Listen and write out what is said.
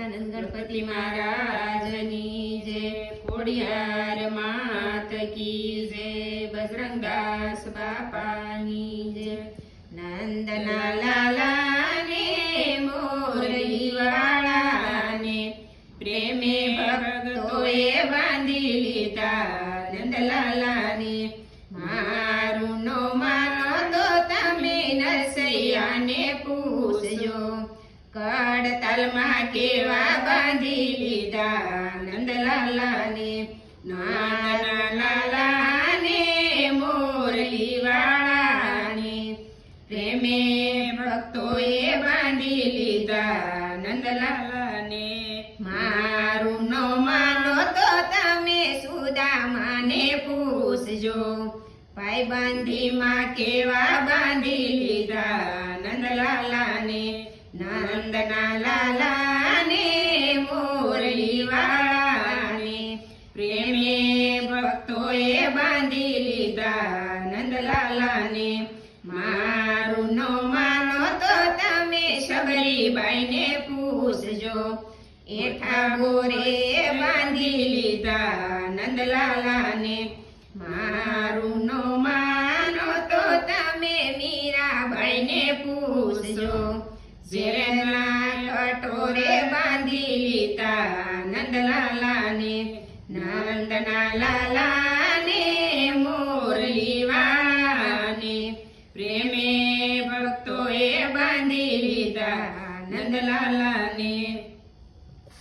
સચ્ચિદાનંદ ગણપતિ મહારાજની જય, ખોડિયાર માત કી જય, બજરંગદાસ બાપાની જય. નંદના લાલાને મોરલી વાળાને પ્રેમે ભક્તોએ બાંધી લીધા નંદલાલાને. મારું નો માનો તો તમે નરસૈયાને પૂછજો, કડતાલમાં કેવા બાંધી લીધા નંદલાલાને. નાના લાલાને મોરલી વાળાને પ્રેમે ભક્તોએ બાંધી લીધા નંદલાલાને. મારું નો માનો તો તમે સુદામાને પૂછજો, પાયબાંધીમાં કેવા બાંધી લીધા નંદલાલાને. નંદના લાલાને મોરલી વાળાને પ્રેમે ભક્તોએ બાંધી લીધા નંદલાલાને. મારું નો માનો તો તમે સબરીબાઈને પૂછજો, એઠા બોરે બાંધી લીધા નંદલાલાને. મારું નો માનો તો તમે મીરાબાઈને પૂછજો, ઝેરના કટોરે બાંધી લીધા નંદલાલાને. નંદના લાલાને મોરલી વાળાને પ્રેમે ભક્તોએ બાંધી લીધા નંદલાલાને.